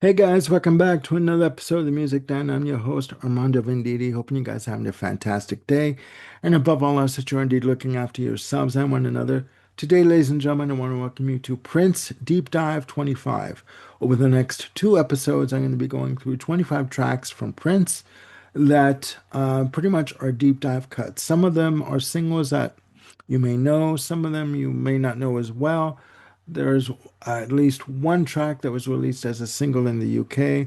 Hey guys, welcome back to another episode of the Music Den. I'm your host, Armando Venditti. Hoping you guys are having a fantastic day. And above all else, that you're indeed looking after yourselves and one another. Today, ladies and gentlemen, I want to welcome you to Prince Deep Dive 25. Over the next two episodes, I'm going to be going through 25 tracks from Prince that pretty much are deep dive cuts. Some of them are singles that you may know, some of them you may not know as well. There's at least one track that was released as a single in the UK.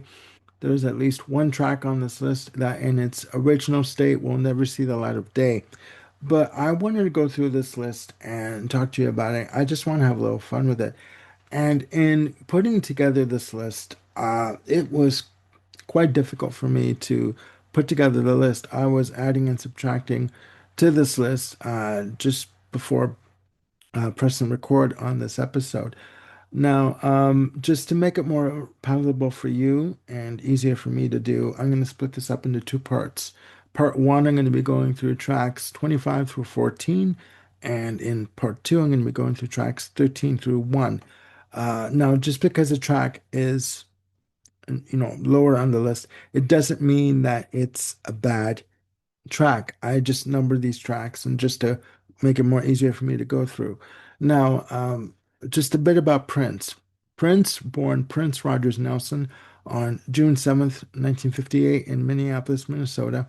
There's at least one track on this list that in its original state will never see the light of day. But I wanted to go through this list and talk to you about it. I just want to have a little fun with it. And in putting together this list, it was quite difficult for me to put together the list. I was adding and subtracting to this list just before pressing record on this episode. Now, just to make it more palatable for you and easier for me to do, I'm going to split this up into two parts. Part one, I'm going to be going through tracks 25 through 14, and in part two, I'm going to be going through tracks 13 through 1. Now, just because a track is, lower on the list, it doesn't mean that it's a bad track. I just number these tracks and just to make it more easier for me to go through. Now, just a bit about Prince. Prince, born Prince Rogers Nelson on June 7th, 1958 in Minneapolis, Minnesota.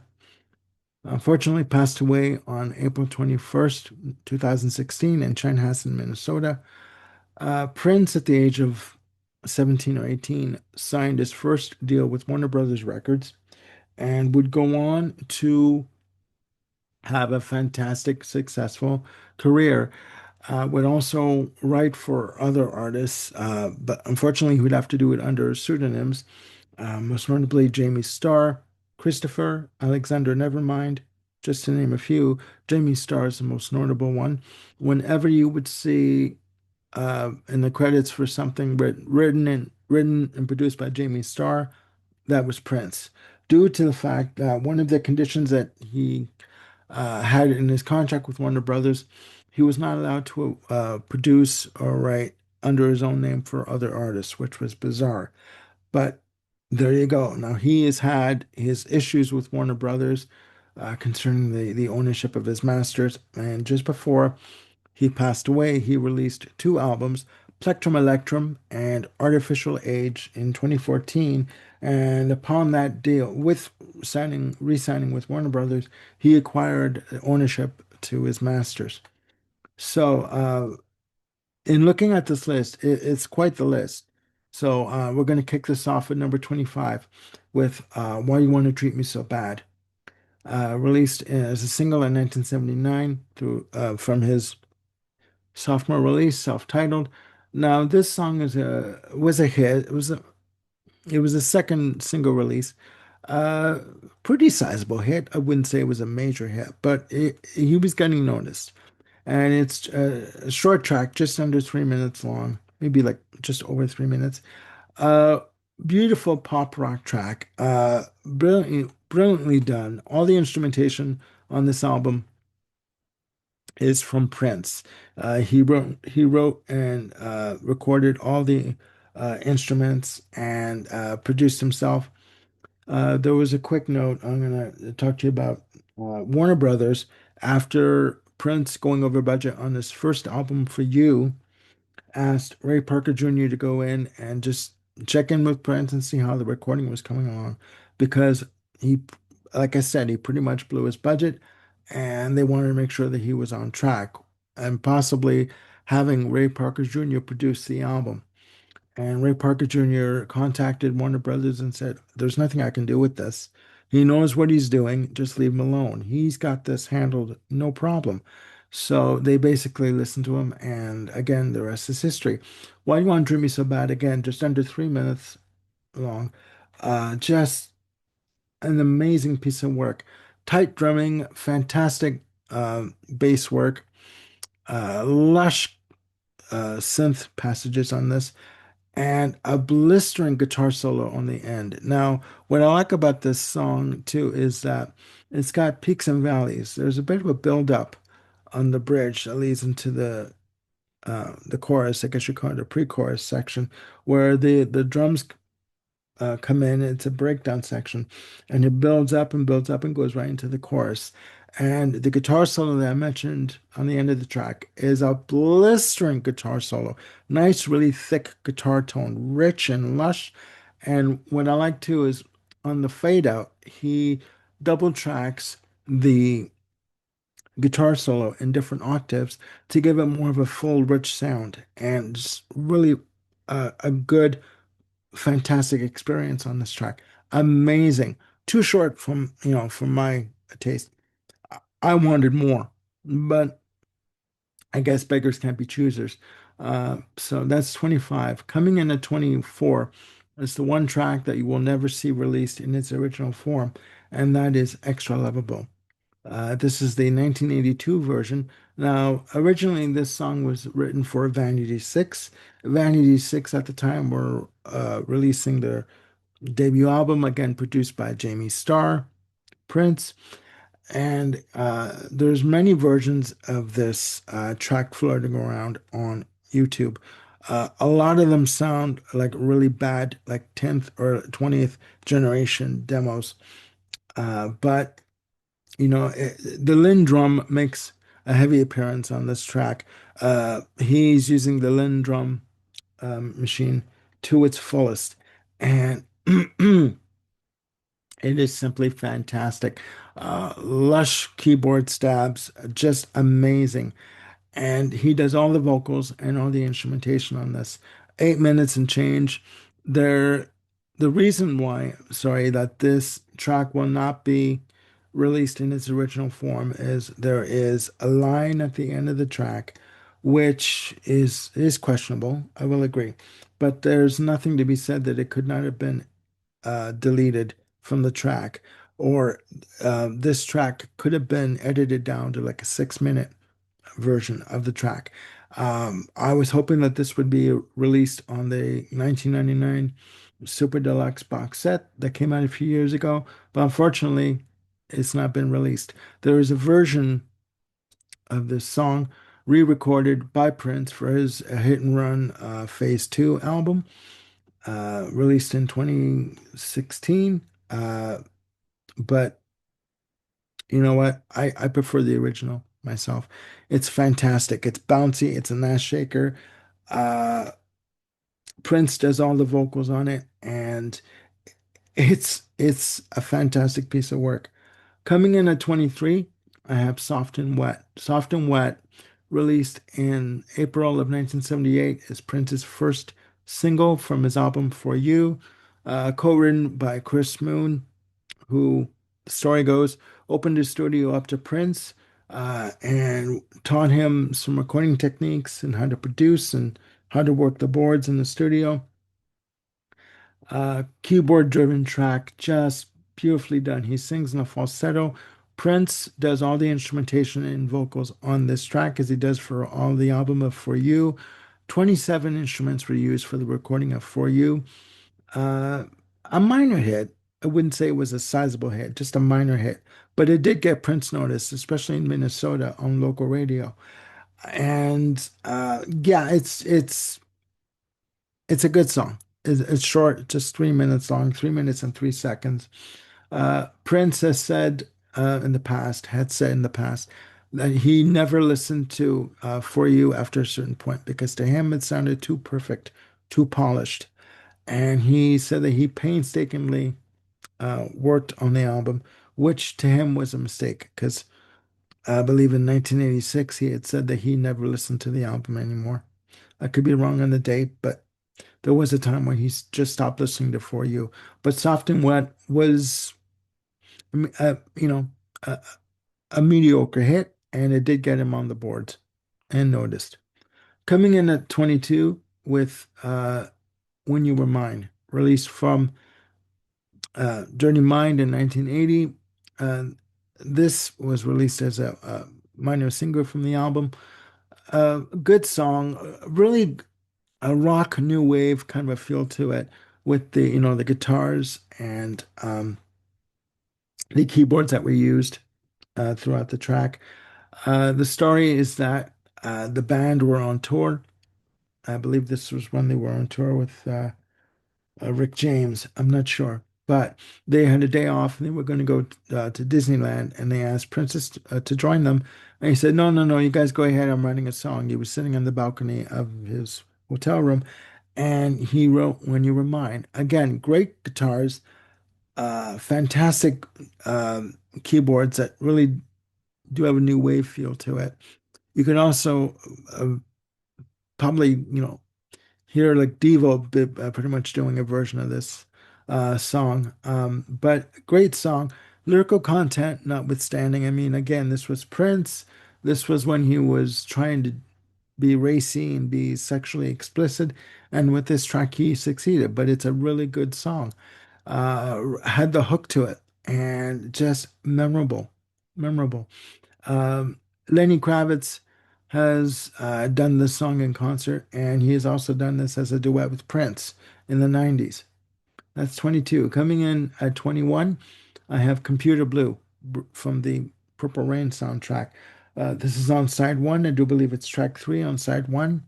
Unfortunately, passed away on April 21st, 2016 in Chanhassen, Minnesota. Prince, at the age of 17 or 18, signed his first deal with Warner Brothers Records and would go on to have a fantastic, successful career. Would also write for other artists, but unfortunately, he would have to do it under pseudonyms, most notably Jamie Starr, Christopher, Alexander Nevermind, just to name a few. Jamie Starr is the most notable one. Whenever you would see in the credits for something written and produced by Jamie Starr, that was Prince. Due to the fact that one of the conditions that he had in his contract with Warner Brothers, he was not allowed to produce or write under his own name for other artists, which was bizarre. But there you go. Now he has had his issues with Warner Brothers concerning the ownership of his masters, and just before he passed away, he released two albums, Plectrum Electrum and Artificial Age in 2014. And upon that deal, with re-signing with Warner Brothers, he acquired ownership to his masters. So, in looking at this list, it's quite the list. So, we're going to kick this off at number 25 with Why You Want to Treat Me So Bad. Released as a single in 1979 from his sophomore release, self-titled. Now, this song was a hit. It was a second single release. Uh, Pretty sizable hit. I wouldn't say it was a major hit, but he was getting noticed. And it's a short track, just under 3 minutes long, maybe like just over 3 minutes. Uh, Beautiful pop rock track. Brilliantly done. All the instrumentation on this album is from Prince. He wrote and recorded all the instruments and produced himself. There was a quick note I'm gonna talk to you about Warner Brothers after Prince going over budget on his first album for You asked Ray Parker Jr. to go in and just check in with Prince and see how the recording was coming along because he, like I said, he pretty much blew his budget and they wanted to make sure that he was on track and possibly having Ray Parker Jr. produce the album. And Ray Parker Jr. contacted Warner Brothers and said, "There's nothing I can do with this. He knows what he's doing. Just leave him alone. He's got this handled, no problem." So they basically listened to him, and again, the rest is history. Why You Want to Treat Me So Bad? Again, just under 3 minutes long. Just an amazing piece of work. Tight drumming, fantastic bass work, lush synth passages on this and a blistering guitar solo on the end. Now, what I like about this song too is that it's got peaks and valleys. There's a bit of a build up on the bridge that leads into the chorus, I guess you call it a pre-chorus section, where the drums come in. It's a breakdown section, and it builds up and goes right into the chorus. And the guitar solo that I mentioned on the end of the track is a blistering guitar solo. Nice, really thick guitar tone, rich and lush. And what I like too is on the fade out, he double tracks the guitar solo in different octaves to give it more of a full, rich sound. And just really a good fantastic experience on this track. Amazing. Too short from, for my taste. I wanted more, but I guess beggars can't be choosers. So that's 25. Coming in at 24 is the one track that you will never see released in its original form, and that is Extra Lovable. This is the 1982 version. Now, originally, this song was written for Vanity 6. Vanity 6 at the time were releasing their debut album, again produced by Jamie Starr, Prince, and there's many versions of this track floating around on YouTube. A lot of them sound like really bad, like 10th or 20th generation demos. But the Linn drum makes a heavy appearance on this track. He's using the Linn drum machine to its fullest, and it is simply fantastic. Lush keyboard stabs, just amazing. And he does all the vocals and all the instrumentation on this. 8 minutes and change. There, the reason why, sorry, that this track will not be released in its original form is there is a line at the end of the track which is questionable. I will agree, but there's nothing to be said that it could not have been deleted from the track, or this track could have been edited down to like a 6 minute version of the track. I was hoping that this would be released on the 1999 Super Deluxe box set that came out a few years ago, but unfortunately, it's not been released. There is a version of this song re-recorded by Prince for his Hit and Run Phase 2 album, released in 2016. But you know what? I prefer the original myself. It's fantastic. It's bouncy. It's a ass shaker. Uh, Prince does all the vocals on it, and it's a fantastic piece of work. Coming in at 23, I have Soft and Wet. Soft and Wet, released in April of 1978, is Prince's first single from his album For You, co-written by Chris Moon, who, the story goes, opened his studio up to Prince and taught him some recording techniques and how to produce and how to work the boards in the studio. Keyboard driven track, just beautifully done. He sings in a falsetto. Prince does all the instrumentation and vocals on this track as he does for all the album of For You. 27 instruments were used for the recording of For You. Uh, a minor hit. I wouldn't say it was a sizable hit, just a minor hit, but it did get Prince noticed, especially in Minnesota on local radio. And yeah, it's a good song. It's short, just 3 minutes long, 3 minutes and 3 seconds. Prince has said had said in the past, that he never listened to For You after a certain point because to him it sounded too perfect, too polished. And he said that he painstakingly worked on the album, which to him was a mistake because I believe in 1986 he had said that he never listened to the album anymore. I could be wrong on the date, but there was a time when he just stopped listening to For You. But Soft and Wet was, you know, a, a mediocre hit, and it did get him on the boards and noticed. Coming in at 22 with When You Were Mine, released from Dirty Mind in 1980. Uh, this was released as a minor single from the album. Good song, really a rock new wave kind of a feel to it with the guitars and the keyboards that were used throughout the track. The story is that the band were on tour. I believe this was when they were on tour with Rick James. I'm not sure, but they had a day off and they were going to go to Disneyland, and they asked Princess to join them. And he said, "No, no, no, you guys go ahead. I'm writing a song." He was sitting on the balcony of his hotel room, and he wrote "When You Were Mine." Again, great guitars, fantastic keyboards that really do have a new wave feel to it. You can also probably, hear like Devo pretty much doing a version of this song. But great song, lyrical content notwithstanding. I mean, again, this was Prince. This was when he was trying to be racy and be sexually explicit, and with this track, he succeeded. But it's a really good song. Had the hook to it, and just memorable, memorable. Um, Lenny Kravitz has done this song in concert, and he has also done this as a duet with Prince in the 90s. That's 22. Coming in at 21, I have Computer Blue from the Purple Rain soundtrack. This is on side one. I do believe it's track three on side one.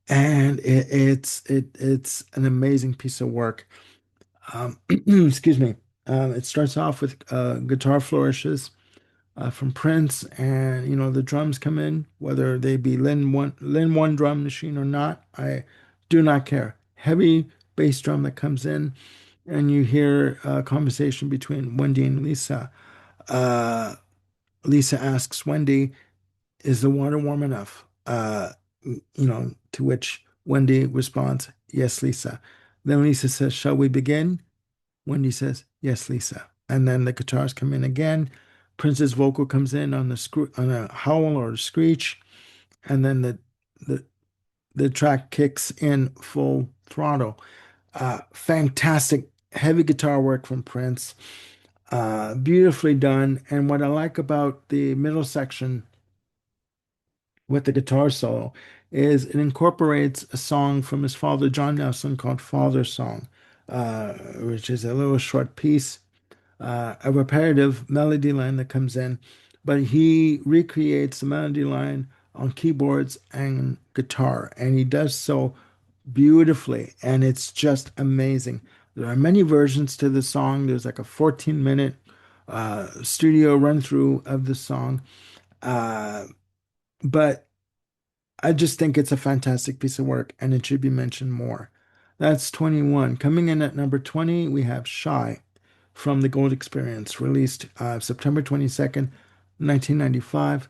And it's an amazing piece of work. Excuse me. It starts off with guitar flourishes from Prince, and the drums come in, whether they be Lin one drum machine or not. I do not care. Heavy bass drum that comes in, and you hear a conversation between Wendy and Lisa. Uh, Lisa asks Wendy, "Is the water warm enough?" To which Wendy responds, "Yes, Lisa." Then Lisa says, "Shall we begin?" Wendy says, "Yes, Lisa." And then the guitars come in again. Prince's vocal comes in on on a howl or a screech, and then the the track kicks in full throttle. Fantastic heavy guitar work from Prince. Beautifully done. And what I like about the middle section with the guitar solo is it incorporates a song from his father, John Nelson, called Father's Song, which is a little short piece, a repetitive melody line that comes in, but he recreates the melody line on keyboards and guitar, and he does so beautifully, and it's just amazing. There are many versions to the song. There's like a 14-minute studio run through of the song, uh, but I just think it's a fantastic piece of work, and it should be mentioned more. That's 21. Coming in at number 20, we have Shy from the Gold Experience, released September 22nd, 1995.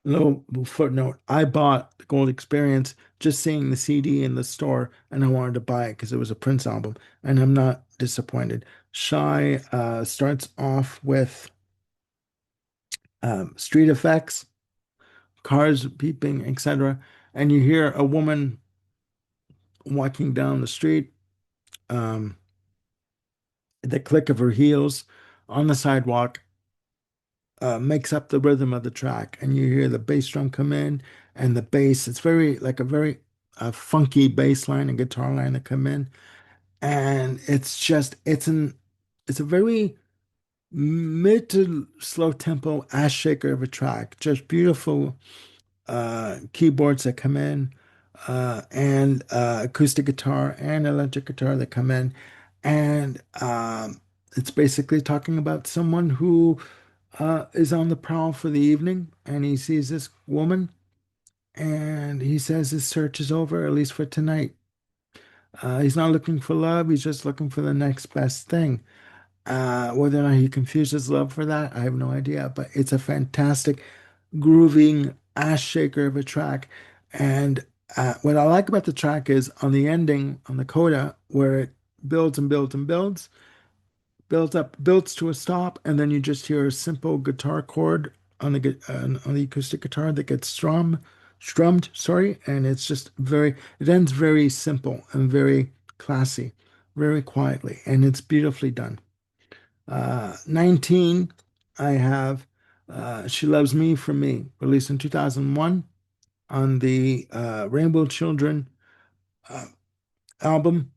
Little footnote, I bought the Gold Experience just seeing the CD in the store, and I wanted to buy it because it was a Prince album, and I'm not disappointed. Shy starts off with street effects, cars beeping, etc., and you hear a woman walking down the street, um, the click of her heels on the sidewalk makes up the rhythm of the track, and you hear the bass drum come in, and the bass. It's very like a very funky bass line and guitar line that come in, and it's a very mid to slow tempo ass shaker of a track. Just beautiful keyboards that come in, and acoustic guitar and electric guitar that come in. And it's basically talking about someone who is on the prowl for the evening, and he sees this woman, and he says his search is over, at least for tonight. He's not looking for love, he's just looking for the next best thing. Whether or not he confuses love for that, I have no idea, but it's a fantastic, grooving ass shaker of a track. And what I like about the track is on the ending, on the coda, where it builds and builds and builds up, builds to a stop, and then you just hear a simple guitar chord on the acoustic guitar that gets strummed, sorry, and it's just it ends very simple and very classy, very quietly, and it's beautifully done. 19, I have She Loves Me for Me, released in 2001 on the Rainbow Children uh, album.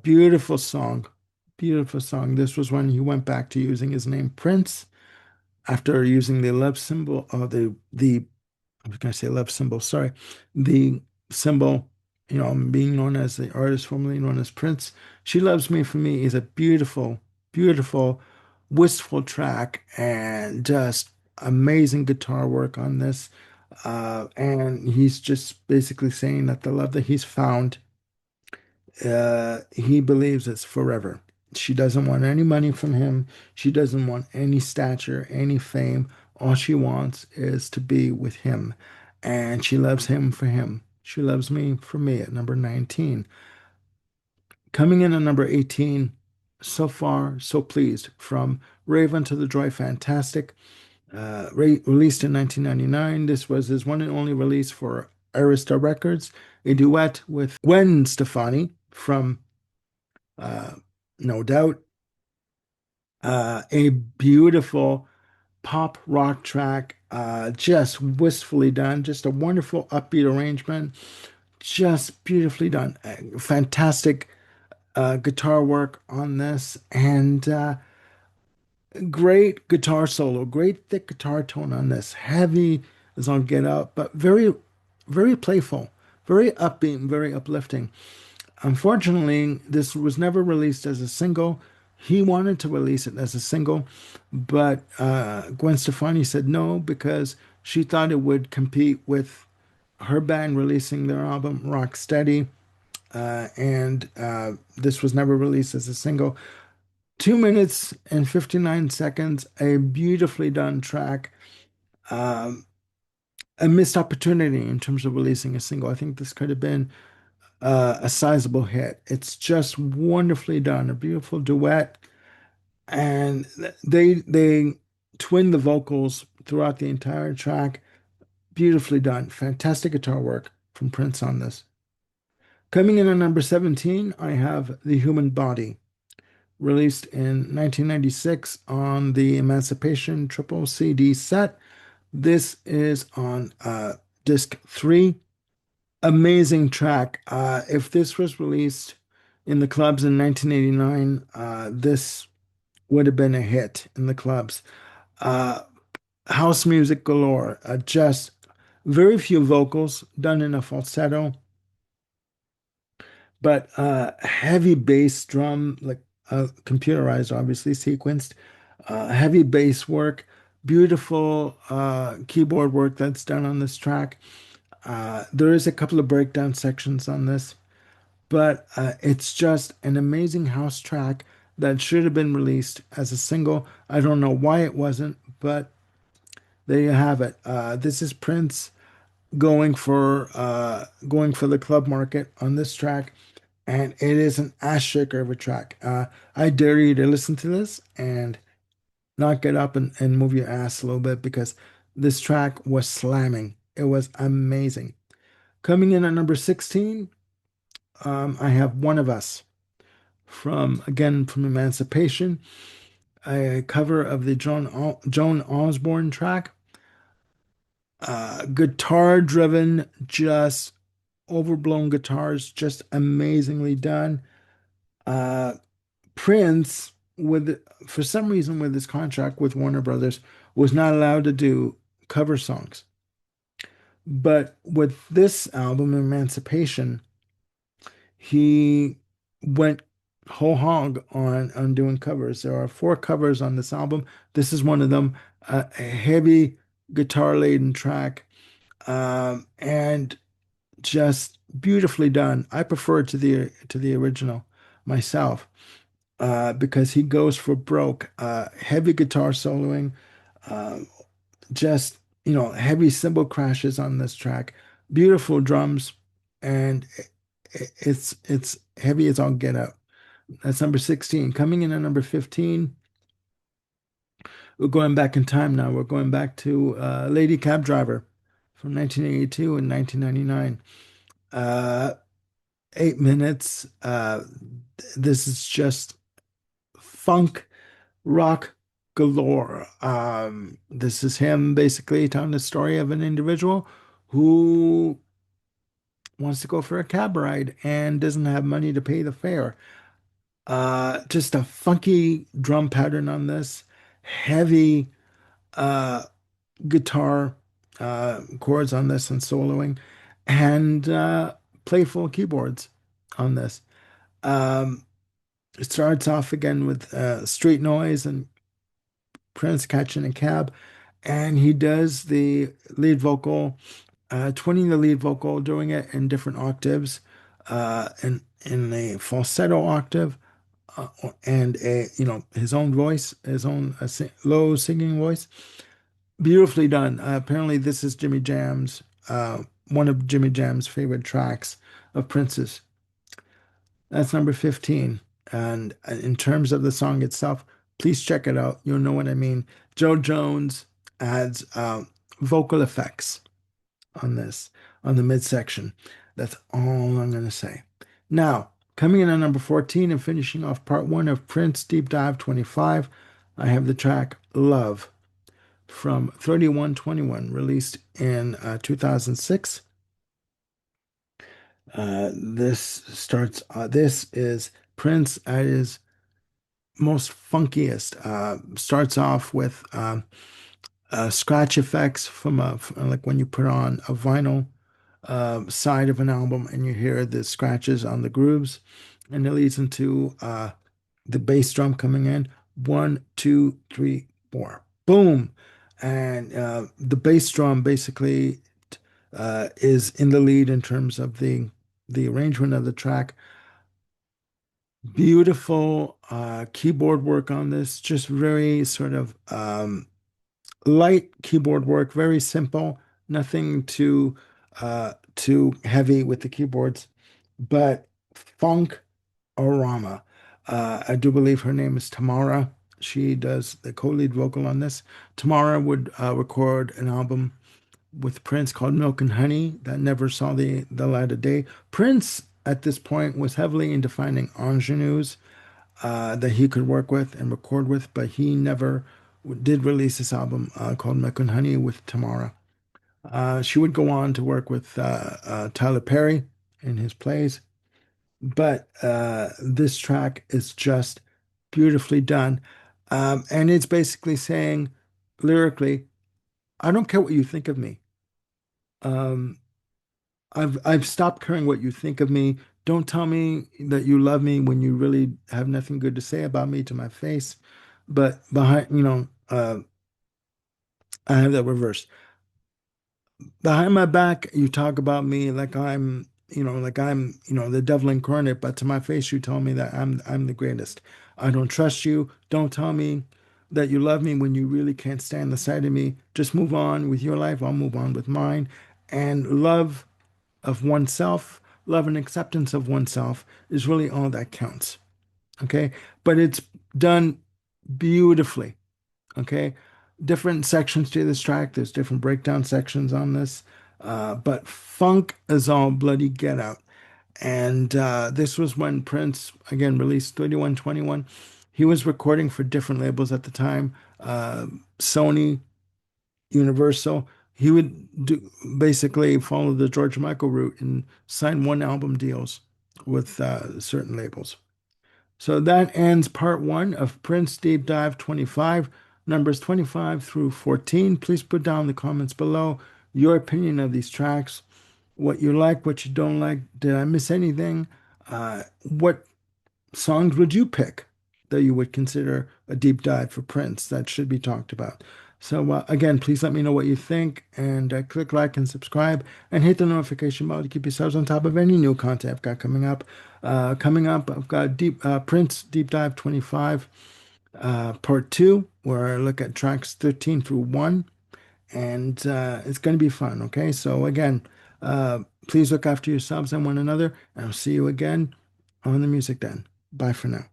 Beautiful song. Beautiful song. This was when he went back to using his name Prince after using the love symbol, or the I was going to say love symbol, sorry, the symbol being known as the artist formerly known as Prince. She Loves Me for me is a beautiful, beautiful, wistful track and just amazing guitar work on this. And he's just basically saying that the love that he's found, he believes it's forever. She doesn't want any money from him. She doesn't want any stature, any fame. All she wants is to be with him. And she loves him for him. She loves me for me at number 19. Coming in at number 18, So Far, So Pleased from Raven to the Joy Fantastic. Released in 1999. This was his one and only release for Arista Records, a duet with Gwen Stefani from uh, No Doubt. A beautiful pop rock track, just wistfully done, just a wonderful upbeat arrangement, just beautifully done. Fantastic guitar work on this, and great guitar solo, great thick guitar tone on this. Heavy as on Get Up, but very, very playful, very upbeat, and very uplifting. Unfortunately, this was never released as a single. He wanted to release it as a single, but Gwen Stefani said no because she thought it would compete with her band releasing their album Rock Steady, and this was never released as a single. 2 minutes and 59 seconds, a beautifully done track. Um, a missed opportunity in terms of releasing a single. I think this could have been a sizable hit. It's just wonderfully done, a beautiful duet, and they twin the vocals throughout the entire track. Beautifully done. Fantastic guitar work from Prince on this. Coming in at number 17, I have The Human Body, released in 1996 on the Emancipation Triple CD set. This is on disc 3. Amazing track. If this was released in the clubs in 1989, this would have been a hit in the clubs. Uh, House music galore. Just very few vocals done in a falsetto, but heavy bass drum, like computerized, obviously sequenced. Heavy bass work, beautiful keyboard work that's done on this track. There is a couple of breakdown sections on this, but it's just an amazing house track that should have been released as a single. I don't know why it wasn't, but there you have it. This is Prince going for the club market on this track, and it is an ass shaker of a track. I dare you to listen to this and not get up and move your ass a little bit because this track was slamming. It was amazing. Coming in at number 16, I have One of Us from Emancipation, a cover of the Joan Osborne track. Guitar driven, just overblown guitars, just amazingly done. Uh, Prince, with for some reason with his contract with Warner Brothers, was not allowed to do cover songs. But with this album, Emancipation, he went whole hog on doing covers. There are 4 covers on this album. This is one of them. A heavy guitar laden track, and just beautifully done. I prefer it to the original myself, because he goes for broke. Heavy guitar soloing, uh, just heavy cymbal crashes on this track. Beautiful drums, and it's heavy as all get out. That's number 16. Coming in at number 15, we're going back in time now. We're going back to Lady Cab Driver from 1982 and 1999. 8 minutes. This is just funk rock galore. This is him basically telling the story of an individual who wants to go for a cab ride and doesn't have money to pay the fare. Just a funky drum pattern on this, heavy uh, guitar chords on this and soloing, and playful keyboards on this. Um, it starts off again with street noise and Prince catching a cab, and he does the lead vocal, twinning the lead vocal, doing it in different octaves, in a falsetto octave, uh, and a his own voice, his own low singing voice. Beautifully done. Apparently, this is Jimmy Jam's one of Jimmy Jam's favorite tracks of Prince's. That's number 15. And in terms of the song itself, please check it out. You'll know what I mean. Joe Jones adds vocal effects on this, on the midsection. That's all I'm going to say. Now, coming in at number 14 and finishing off part one of Prince Deep Dive 25, I have the track Love from 3121, released in 2006. This is Prince at his most funkiest. Starts off with scratch effects like when you put on a vinyl side of an album and you hear the scratches on the grooves, and it leads into the bass drum coming in. One, two, three, four, boom. And the bass drum basically is in the lead in terms of the arrangement of the track. Beautiful keyboard work on this, just very sort of light keyboard work, very simple, nothing too heavy with the keyboards, but funk orama. I do believe her name is Tamara. She does the co-lead vocal on this. Tamara would record an album with Prince called Milk and Honey that never saw the light of day. Prince at this point was heavily into finding ingenues that he could work with and record with, but he never did release this album called Milk and Honey with Tamara. She would go on to work with Tyler Perry in his plays, but this track is just beautifully done. And it's basically saying lyrically, I don't care what you think of me. Um, I've stopped caring what you think of me. Don't tell me that you love me when you really have nothing good to say about me to my face. But behind, I have that reverse. Behind my back, you talk about me like I'm, the devil incarnate, but to my face, you tell me that I'm the greatest. I don't trust you. Don't tell me that you love me when you really can't stand the sight of me. Just move on with your life. I'll move on with mine. And love of oneself, love and acceptance of oneself is really all that counts. Okay. But it's done beautifully. Okay. Different sections to this track. There's different breakdown sections on this. But funk is all bloody get out. And this was when Prince, again, released 3121. He was recording for different labels at the time, Sony, Universal. He would basically follow the George Michael route and sign one album deals with certain labels. So that ends part one of Prince Deep Dive 25, numbers 25 through 14. Please put down in the comments below your opinion of these tracks, what you like, what you don't like. Did I miss anything? What songs would you pick that you would consider a deep dive for Prince that should be talked about? So, again, please let me know what you think and click like and subscribe and hit the notification bell to keep yourselves on top of any new content I've got coming up. I've got Prince Deep Dive 25, part two, where I look at tracks 13 through 1, and it's going to be fun. Okay, so again, please look after yourselves and one another, and I'll see you again on the music den. Bye for now.